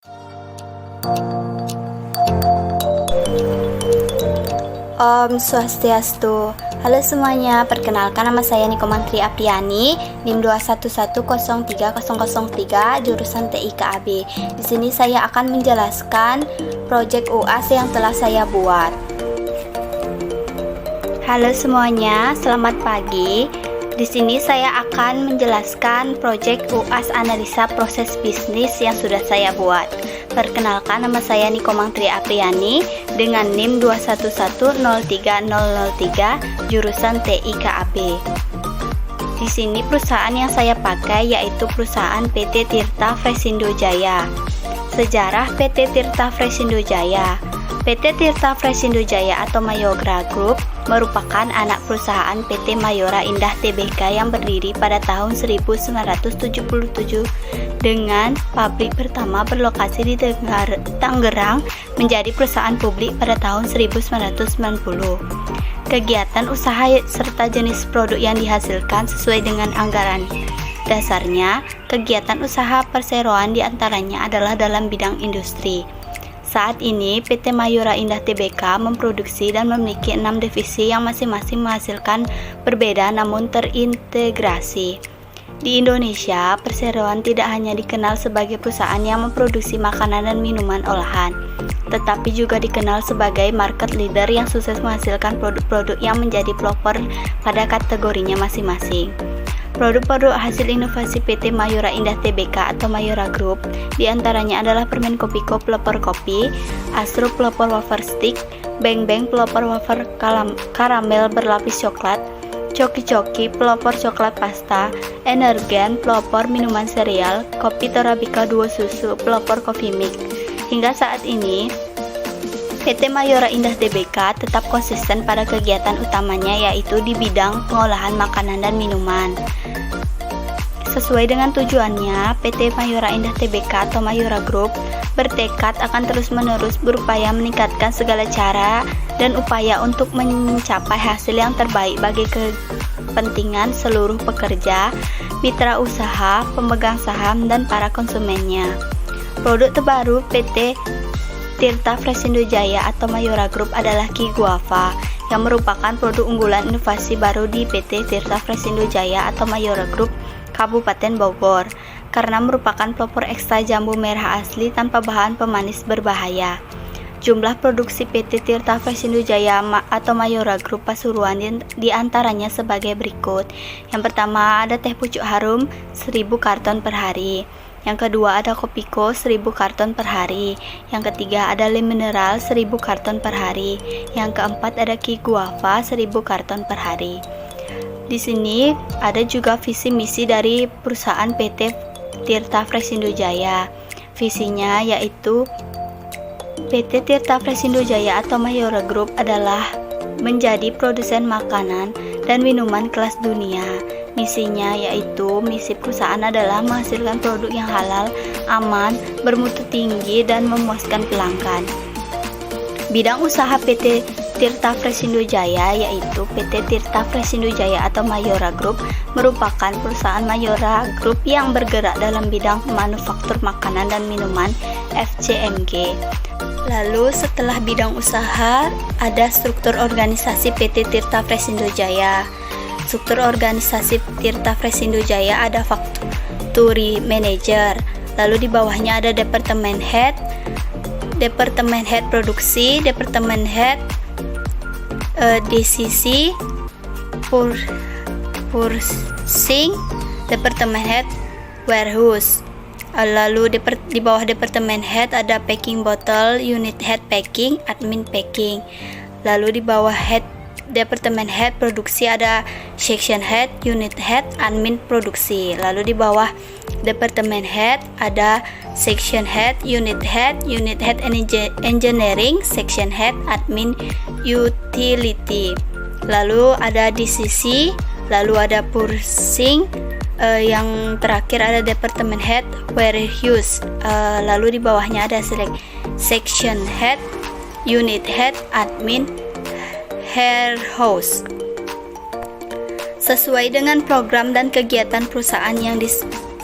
Om Swastiastu. Halo semuanya, perkenalkan nama saya Niko Mantri Apriani, NIM 211030003, jurusan TIKAB. Di sini saya akan menjelaskan proyek UAS yang telah saya buat. Halo semuanya, selamat pagi. Di sini saya akan menjelaskan proyek UAS analisa proses bisnis yang sudah saya buat. Perkenalkan, nama saya Niko Mantri Apriani dengan NIM 211030003, jurusan TIKAB. Di sini perusahaan yang saya pakai yaitu perusahaan PT Tirta Fresindo Jaya. Sejarah PT Tirta Fresindo Jaya. PT Tirta Fresindo Jaya atau Mayora Group merupakan anak perusahaan PT Mayora Indah Tbk yang berdiri pada tahun 1977 dengan pabrik pertama berlokasi di Tangerang menjadi perusahaan publik pada tahun 1990. Kegiatan usaha serta jenis produk yang dihasilkan sesuai dengan anggaran dasarnya. Kegiatan usaha perseroan diantaranya adalah dalam bidang industri. Saat ini PT Mayora Indah Tbk memproduksi dan memiliki 6 divisi yang masing-masing menghasilkan berbeda namun terintegrasi. Di Indonesia, perseroan tidak hanya dikenal sebagai perusahaan yang memproduksi makanan dan minuman olahan, tetapi juga dikenal sebagai market leader yang sukses menghasilkan produk-produk yang menjadi pelopor pada kategorinya masing-masing. Produk-produk hasil inovasi PT Mayora Indah Tbk atau Mayora Group diantaranya adalah permen Kopiko pelopor kopi, Asro pelopor wafer stick, Beng Beng pelopor wafer karamel berlapis coklat, Coki-Coki pelopor coklat pasta, Energen pelopor minuman sereal, Kopi Torabika Duo Susu pelopor coffee mix. Hingga saat ini PT Mayora Indah Tbk tetap konsisten pada kegiatan utamanya yaitu di bidang pengolahan makanan dan minuman. Sesuai dengan tujuannya, PT Mayora Indah Tbk atau Mayora Group bertekad akan terus-menerus berupaya meningkatkan segala cara dan upaya untuk mencapai hasil yang terbaik bagi kepentingan seluruh pekerja, mitra usaha, pemegang saham, dan para konsumennya. Produk terbaru PT Tirta Fresindo Jaya atau Mayora Group adalah Ki Guava yang merupakan produk unggulan inovasi baru di PT Tirta Fresindo Jaya atau Mayora Group Kabupaten Bogor karena merupakan pelopor ekstra jambu merah asli tanpa bahan pemanis berbahaya. Jumlah produksi PT Tirta Fresindo Jaya atau Mayora Group Pasuruan diantaranya sebagai berikut. Yang pertama ada teh pucuk harum 1000 karton per hari. Yang kedua ada Kopiko 1000 karton per hari. Yang ketiga ada Le Mineral 1000 karton per hari. Yang keempat ada Ki Guava 1000 karton per hari. Di sini ada juga visi misi dari perusahaan PT Tirta Fresindo Jaya. Visinya yaitu PT Tirta Fresindo Jaya atau Mayora Group adalah menjadi produsen makanan dan minuman kelas dunia. Misinya yaitu misi perusahaan adalah menghasilkan produk yang halal, aman, bermutu tinggi, dan memuaskan pelanggan. Bidang usaha PT Tirta Fresindo Jaya yaitu PT Tirta Fresindo Jaya atau Mayora Group merupakan perusahaan Mayora Group yang bergerak dalam bidang manufaktur makanan dan minuman FCMG. Lalu setelah bidang usaha ada struktur organisasi PT Tirta Fresindo Jaya. Struktur organisasi Tirta Fresindo Jaya ada Factory Manager, lalu di bawahnya ada Departemen Head Produksi, Departemen Head DCC, Purchasing, Departemen Head Warehouse. Lalu di bawah Departemen Head ada Packing Bottle, Unit Head Packing, Admin Packing. Lalu di bawah Departemen Head Produksi ada Section Head, Unit Head, Admin Produksi. Lalu di bawah Departemen Head ada Section Head, Unit Head Engineering, Section Head, Admin Utility. Lalu ada DCC, lalu ada Purchasing, yang terakhir ada Departemen Head Warehouse. Lalu di bawahnya ada Section Head, Unit Head, Admin Warehouse. Sesuai dengan program dan kegiatan perusahaan yang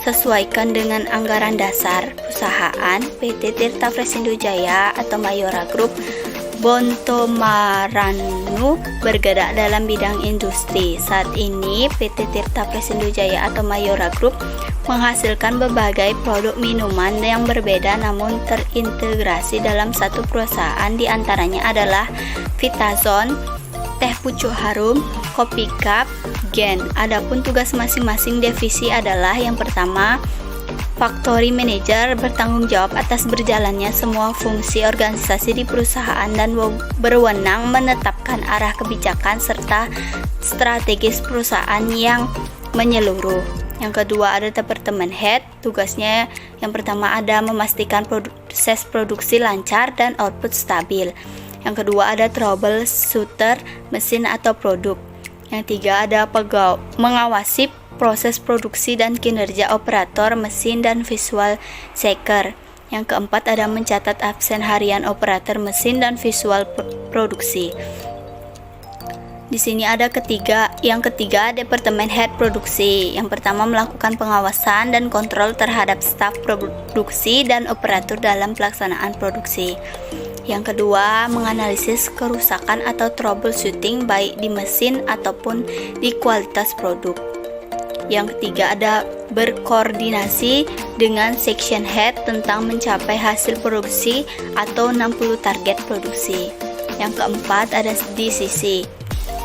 sesuaikan dengan anggaran dasar perusahaan PT Tirta Fresindo Jaya atau Mayora Group. Bontomaranu bergerak dalam bidang industri. Saat ini PT Tirta Fresindo Jaya atau Mayora Group menghasilkan berbagai produk minuman yang berbeda namun terintegrasi dalam satu perusahaan, di antaranya adalah Vitazone, teh pucuk harum, kopi cup, Gen. Adapun tugas masing-masing divisi adalah yang pertama, Factory Manager bertanggung jawab atas berjalannya semua fungsi organisasi di perusahaan dan berwenang menetapkan arah kebijakan serta strategis perusahaan yang menyeluruh. Yang kedua ada Department Head, tugasnya yang pertama ada memastikan proses produksi lancar dan output stabil. Yang kedua ada Troubleshooter mesin atau produk. Yang tiga ada mengawasi proses produksi dan kinerja operator mesin dan visual checker. Yang keempat ada mencatat absen harian operator mesin dan visual produksi. Di sini ada yang ketiga Departemen Head Produksi. Yang pertama melakukan pengawasan dan kontrol terhadap staf produksi dan operator dalam pelaksanaan produksi. Yang kedua, menganalisis kerusakan atau troubleshooting baik di mesin ataupun di kualitas produk. Yang ketiga ada berkoordinasi dengan section head tentang mencapai hasil produksi atau 60 target produksi. Yang keempat ada DCC.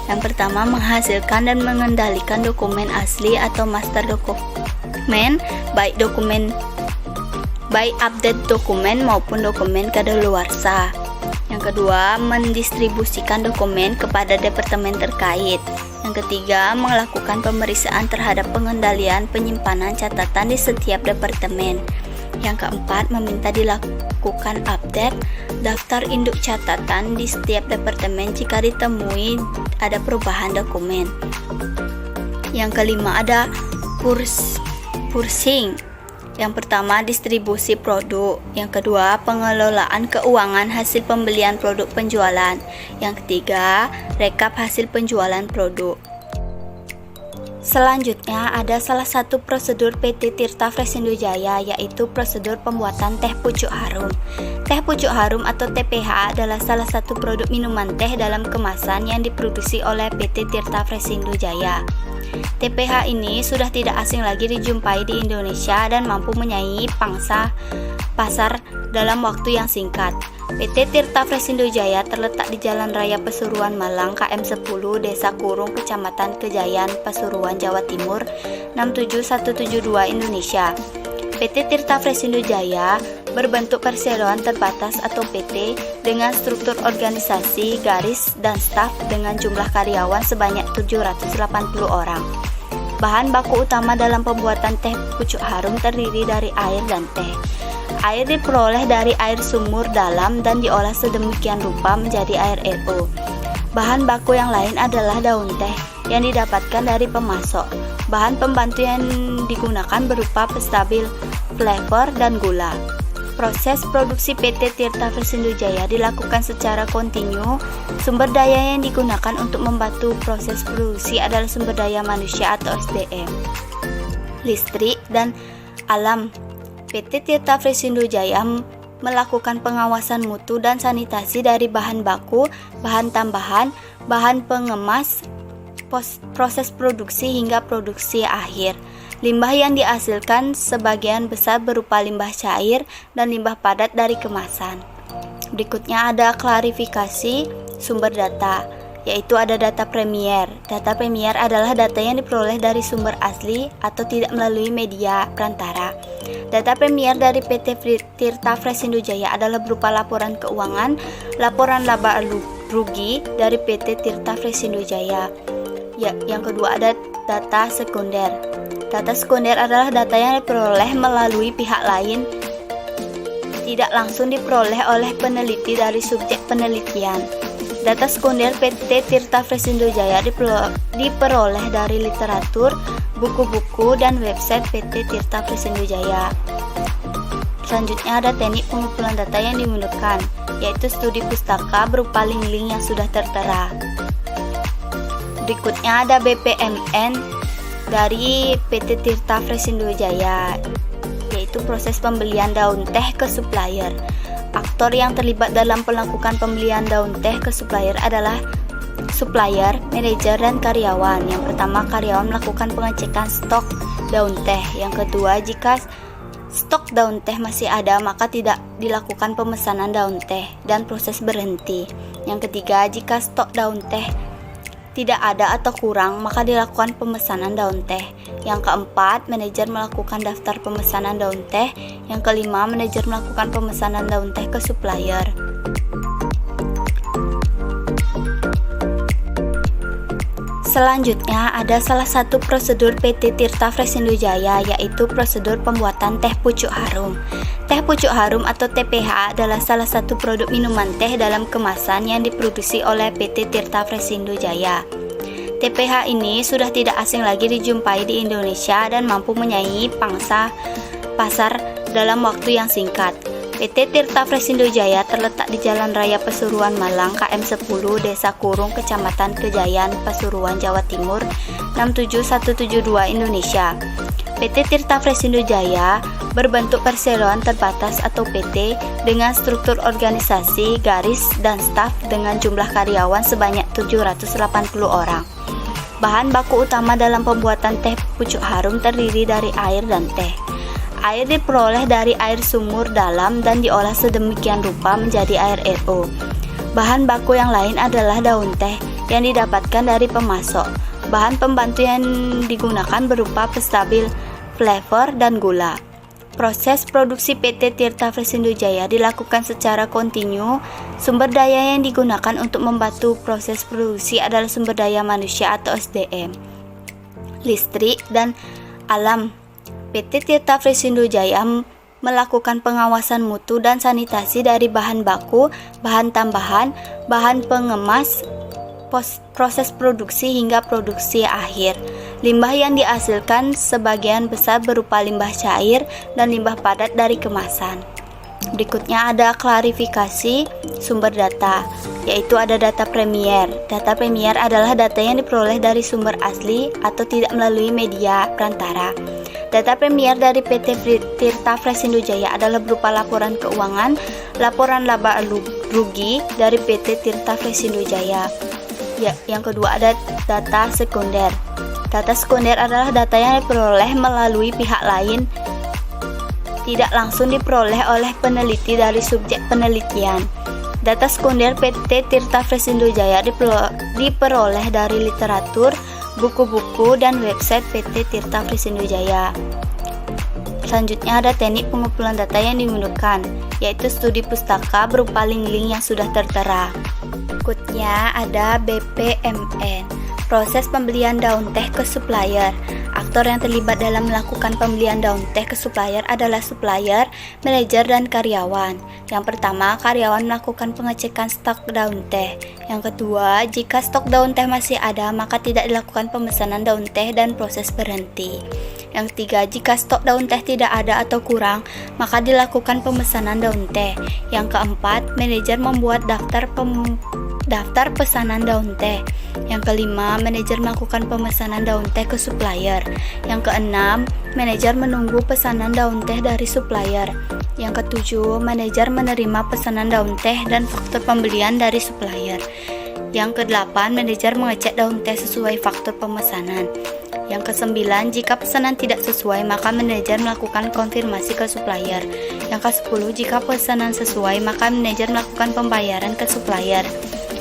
Yang pertama menghasilkan dan mengendalikan dokumen asli atau master dokumen, baik update dokumen maupun dokumen kadaluarsa. Yang kedua, mendistribusikan dokumen kepada departemen terkait. Yang ketiga, melakukan pemeriksaan terhadap pengendalian penyimpanan catatan di setiap departemen. Yang keempat, meminta dilakukan update daftar induk catatan di setiap departemen jika ditemui ada perubahan dokumen. Yang kelima ada purchasing. Yang pertama, distribusi produk. Yang kedua, pengelolaan keuangan hasil pembelian produk penjualan. Yang ketiga, rekap hasil penjualan produk. Selanjutnya ada salah satu prosedur PT Tirta Fresindo Jaya, yaitu prosedur pembuatan teh pucuk harum. Teh pucuk harum atau TPH adalah salah satu produk minuman teh dalam kemasan yang diproduksi oleh PT Tirta Fresindo Jaya. TPH ini sudah tidak asing lagi dijumpai di Indonesia dan mampu menyaingi pangsa pasar dalam waktu yang singkat. PT Tirta Fresindo Jaya terletak di Jalan Raya Pasuruan Malang, KM 10, Desa Kurung, Kecamatan Kejayan, Pasuruan, Jawa Timur 67172 Indonesia. PT Tirta Fresindo Jaya berbentuk perseroan terbatas atau PT dengan struktur organisasi, garis, dan staf dengan jumlah karyawan sebanyak 780 orang. Bahan baku utama dalam pembuatan teh pucuk harum terdiri dari air dan teh. Air diperoleh dari air sumur dalam dan diolah sedemikian rupa menjadi air RO. Bahan baku yang lain adalah daun teh yang didapatkan dari pemasok. Bahan pembantu yang digunakan berupa penstabil, flavor, dan gula. Proses produksi PT Tirta Fresindo Jaya dilakukan secara kontinu. Sumber daya yang digunakan untuk membantu proses produksi adalah sumber daya manusia atau SDM, listrik, dan alam. PT Tirta Fresindo Jaya melakukan pengawasan mutu dan sanitasi dari bahan baku, bahan tambahan, bahan pengemas, proses produksi hingga produksi akhir. Limbah yang dihasilkan sebagian besar berupa limbah cair dan limbah padat dari kemasan. Berikutnya ada klarifikasi sumber data, yaitu ada data premier. Data premier adalah data yang diperoleh dari sumber asli atau tidak melalui media perantara. Data premier dari PT Tirta Fresindo Jaya adalah berupa laporan keuangan, laporan laba rugi dari PT Tirta Fresindo Jaya. Yang kedua ada data sekunder. Data sekunder adalah data yang diperoleh melalui pihak lain, tidak langsung diperoleh oleh peneliti dari subjek penelitian. Data sekunder PT Tirta Fresindo Jaya diperoleh dari literatur, buku-buku, dan website PT Tirta Fresindo Jaya. Selanjutnya ada teknik pengumpulan data yang digunakan, yaitu studi pustaka berupa link-link yang sudah tertera. Berikutnya ada BPMN dari PT Tirta Fresindo Jaya, yaitu proses pembelian daun teh ke supplier. Aktor yang terlibat dalam melakukan pembelian daun teh ke supplier adalah supplier, manajer, dan karyawan. Yang pertama, karyawan melakukan pengecekan stok daun teh. Yang kedua, jika stok daun teh masih ada, maka tidak dilakukan pemesanan daun teh dan proses berhenti. Yang ketiga, jika stok daun teh tidak ada atau kurang, maka dilakukan pemesanan daun teh. Yang keempat, manajer melakukan daftar pemesanan daun teh. Yang kelima, manajer melakukan pemesanan daun teh ke supplier. Selanjutnya ada salah satu prosedur PT Tirta Fresindo Jaya, yaitu prosedur pembuatan teh pucuk harum. Teh pucuk harum atau TPH adalah salah satu produk minuman teh dalam kemasan yang diproduksi oleh PT Tirta Fresindo Jaya. TPH ini sudah tidak asing lagi dijumpai di Indonesia dan mampu menyaingi pangsa pasar dalam waktu yang singkat. PT Tirta Fresindo Jaya terletak di Jalan Raya Pasuruan Malang, KM 10, Desa Kurung, Kecamatan Kejayan, Pasuruan, Jawa Timur, 67172 Indonesia. PT Tirta Fresindo Jaya berbentuk perseroan terbatas atau PT dengan struktur organisasi, garis, dan staf dengan jumlah karyawan sebanyak 780 orang. Bahan baku utama dalam pembuatan teh pucuk harum terdiri dari air dan teh. Air diperoleh dari air sumur dalam dan diolah sedemikian rupa menjadi air RO. Bahan baku yang lain adalah daun teh yang didapatkan dari pemasok. Bahan pembantu yang digunakan berupa penstabil, flavor, dan gula. Proses produksi PT Tirta Fresindo Jaya dilakukan secara kontinu. Sumber daya yang digunakan untuk membantu proses produksi adalah sumber daya manusia atau SDM, listrik, dan alam. PT Tirta Fresindo Jaya melakukan pengawasan mutu dan sanitasi dari bahan baku, bahan tambahan, bahan pengemas, proses produksi hingga produksi akhir. Limbah yang dihasilkan sebagian besar berupa limbah cair dan limbah padat dari kemasan. Berikutnya ada klarifikasi sumber data, yaitu ada data premier. Data premier adalah data yang diperoleh dari sumber asli atau tidak melalui media perantara. Data premier dari PT Tirta Fresindo Jaya adalah berupa laporan keuangan, laporan laba rugi dari PT Tirta Fresindo Jaya. Ya, yang kedua ada data sekunder. Data sekunder adalah data yang diperoleh melalui pihak lain, tidak langsung diperoleh oleh peneliti dari subjek penelitian. Data sekunder PT Tirta Fresindo Jaya diperoleh dari literatur, buku-buku, dan website PT Tirta Fresindo Jaya. Selanjutnya ada teknik pengumpulan data yang digunakan, yaitu studi pustaka berupa link-link yang sudah tertera. Berikutnya ada BPMN, proses pembelian daun teh ke supplier. Aktor yang terlibat dalam melakukan pembelian daun teh ke supplier adalah supplier, manajer, dan karyawan. Yang pertama, karyawan melakukan pengecekan stok daun teh. Yang kedua, jika stok daun teh masih ada, maka tidak dilakukan pemesanan daun teh dan proses berhenti. Yang ketiga, jika stok daun teh tidak ada atau kurang, maka dilakukan pemesanan daun teh. Yang keempat, manajer membuat daftar pesanan daun teh. Yang kelima, manajer melakukan pemesanan daun teh ke supplier. Yang keenam, manajer menunggu pesanan daun teh dari supplier. Yang ketujuh, manajer menerima pesanan daun teh dan faktur pembelian dari supplier. Yang kedelapan, manajer mengecek daun teh sesuai faktur pemesanan. Yang kesembilan, jika pesanan tidak sesuai, maka manajer melakukan konfirmasi ke supplier. Yang ke-10, jika pesanan sesuai, maka manajer melakukan pembayaran ke supplier.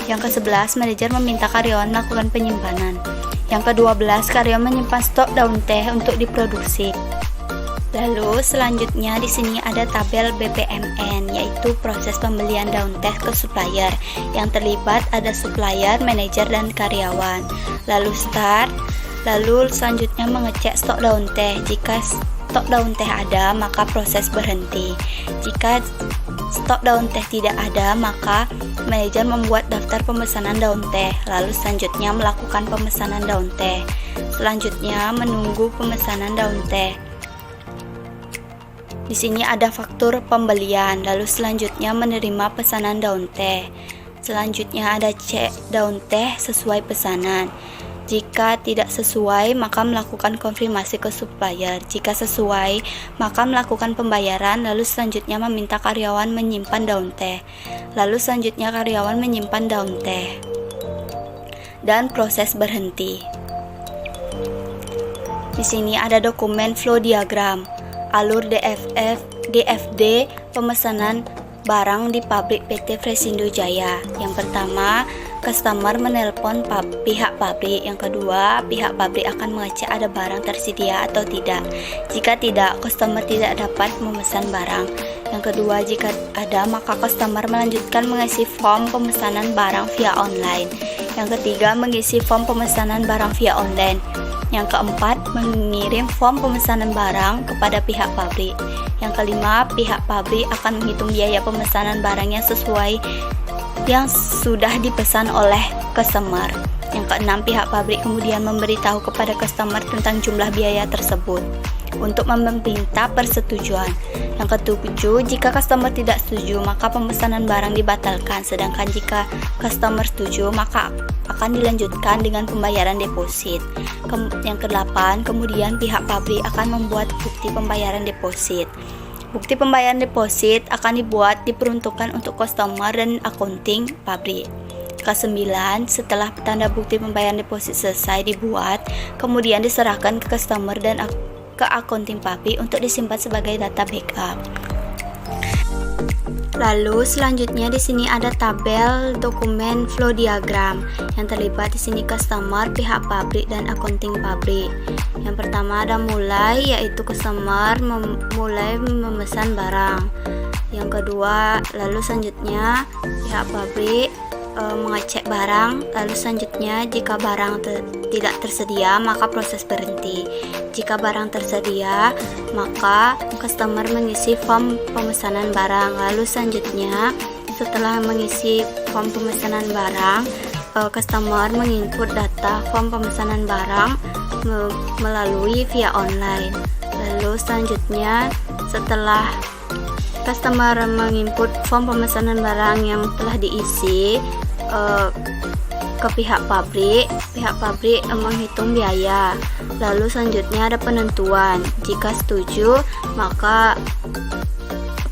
Yang ke-11, manajer meminta karyawan melakukan penyimpanan. Yang ke-12, karyawan menyimpan stok daun teh untuk diproduksi. Lalu selanjutnya di sini ada tabel BPMN, yaitu proses pembelian daun teh ke supplier. Yang terlibat ada supplier, manajer, dan karyawan. Lalu start. Lalu selanjutnya mengecek stok daun teh. Jika stok daun teh ada, maka proses berhenti. Jika stok daun teh tidak ada, maka manajer membuat daftar pemesanan daun teh. Lalu selanjutnya melakukan pemesanan daun teh. Selanjutnya menunggu pemesanan daun teh. Di sini ada faktur pembelian. Lalu selanjutnya menerima pesanan daun teh. Selanjutnya ada cek daun teh sesuai pesanan. Jika tidak sesuai, maka melakukan konfirmasi ke supplier. Jika sesuai, maka melakukan pembayaran, lalu selanjutnya meminta karyawan menyimpan daun teh. Lalu selanjutnya karyawan menyimpan daun teh. Dan proses berhenti. Di sini ada dokumen flow diagram, alur DFD pemesanan barang di pabrik PT Fresindo Jaya. Yang pertama, customer menelpon pihak pabrik. Yang kedua, pihak pabrik akan mengecek ada barang tersedia atau tidak. Jika tidak, customer tidak dapat memesan barang. Yang kedua, jika ada, maka customer melanjutkan mengisi form pemesanan barang via online. Yang ketiga, mengisi form pemesanan barang via online. Yang keempat, mengirim form pemesanan barang kepada pihak pabrik. Yang kelima, pihak pabrik akan menghitung biaya pemesanan barangnya sesuai yang sudah dipesan oleh customer. Yang keenam, pihak pabrik kemudian memberitahu kepada customer tentang jumlah biaya tersebut untuk meminta persetujuan. Yang ketujuh, jika customer tidak setuju, maka pemesanan barang dibatalkan. Sedangkan jika customer setuju, maka akan dilanjutkan dengan pembayaran deposit. Yang kedelapan, kemudian pihak pabrik akan membuat bukti pembayaran deposit. Bukti pembayaran deposit akan diperuntukkan untuk customer dan accounting pabrik. Ke-9, setelah tanda bukti pembayaran deposit selesai dibuat, kemudian diserahkan ke customer dan ke accounting pabrik untuk disimpan sebagai data backup. Lalu selanjutnya di sini ada tabel dokumen flow diagram yang terlibat di sini customer, pihak pabrik dan accounting pabrik. Yang pertama ada mulai, yaitu customer mulai memesan barang. Yang kedua, lalu selanjutnya pihak pabrik mengecek barang. Lalu selanjutnya jika barang tidak tersedia, maka proses berhenti. Jika barang tersedia, maka customer mengisi form pemesanan barang. Lalu selanjutnya setelah mengisi form pemesanan barang, customer menginput data form pemesanan barang melalui via online. Lalu selanjutnya setelah customer menginput form pemesanan barang yang telah diisi ke pihak pabrik menghitung biaya. Lalu selanjutnya ada penentuan. Jika setuju, maka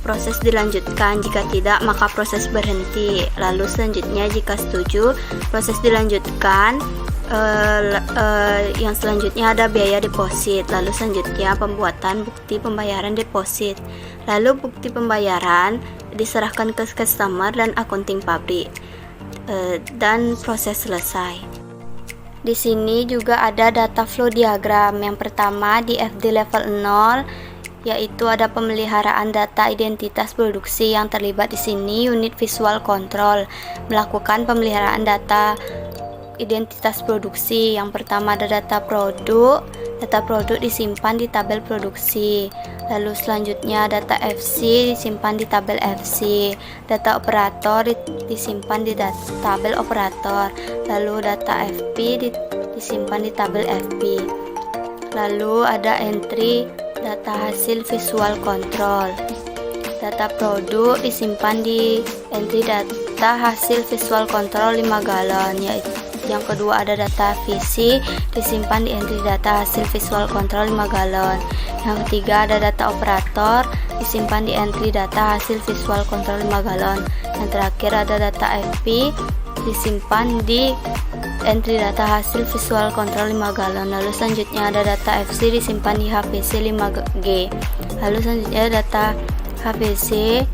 proses dilanjutkan. Jika tidak, maka proses berhenti. Lalu selanjutnya jika setuju, proses dilanjutkan. Yang selanjutnya ada biaya deposit. Lalu selanjutnya pembuatan bukti pembayaran deposit. Lalu bukti pembayaran diserahkan ke customer dan accounting pabrik, dan proses selesai. Di sini juga ada data flow diagram. Yang pertama di FD level 0, yaitu ada pemeliharaan data identitas produksi. Yang terlibat di sini unit visual control melakukan pemeliharaan data identitas produksi. Yang pertama ada data produk. Data produk disimpan di tabel produksi. Lalu selanjutnya data FC disimpan di tabel FC. Data operator disimpan di tabel operator. Lalu data FP disimpan di tabel FP. Lalu ada entry data hasil visual control. Data produk disimpan di entry data hasil visual control 5 galon, yaitu yang kedua ada data visi disimpan di entry data hasil visual control 5 galon. Yang ketiga ada data operator disimpan di entry data hasil visual control 5 galon. Yang terakhir ada data FP disimpan di entry data hasil visual control 5 galon. Lalu selanjutnya ada data FC disimpan di HVC 5G. Lalu selanjutnya data HVC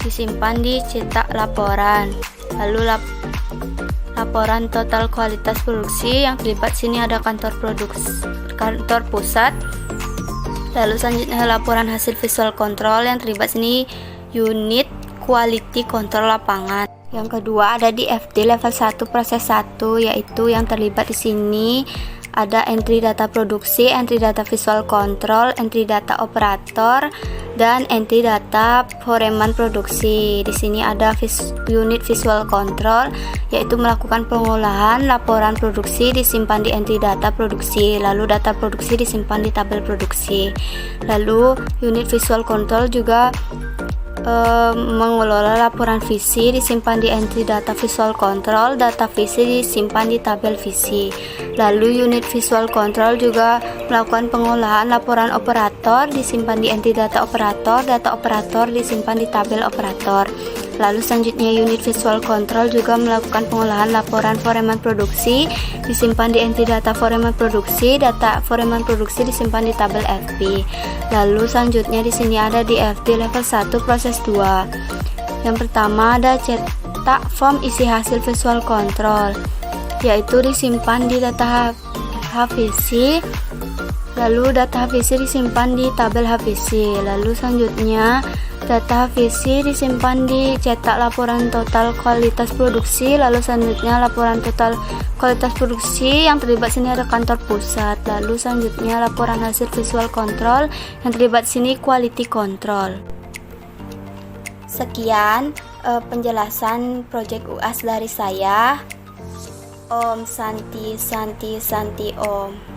disimpan di cetak laporan. Lalu laporan total kualitas produksi. Yang terlibat sini ada kantor pusat. Lalu selanjutnya laporan hasil visual control. Yang terlibat sini unit quality control lapangan. Yang kedua ada di FD level 1 proses 1, yaitu yang terlibat di sini ada entry data produksi, entry data visual control, entry data operator, dan entry data foreman produksi. Di sini ada unit visual control, yaitu melakukan pengolahan laporan produksi disimpan di entry data produksi, lalu data produksi disimpan di tabel produksi. Lalu unit visual control juga mengelola laporan visi disimpan di entry data visual control, data visi disimpan di tabel visi. Lalu unit visual control juga melakukan pengolahan laporan operator disimpan di entry data operator disimpan di tabel operator. Lalu selanjutnya unit visual control juga melakukan pengolahan laporan foreman produksi disimpan di entry data foreman produksi, data foreman produksi disimpan di tabel FP. Lalu selanjutnya di sini ada di FD level 1 proses 2. Yang pertama ada cetak form isi hasil visual control, yaitu disimpan di data HVC. Lalu data HVC disimpan di tabel HVC. Lalu selanjutnya data HVC disimpan di cetak laporan total kualitas produksi. Lalu selanjutnya laporan total kualitas produksi yang terlibat sini ada kantor pusat. Lalu selanjutnya laporan hasil visual control yang terlibat sini quality control. Sekian penjelasan project UAS dari saya. Om Santi Santi Santi Om.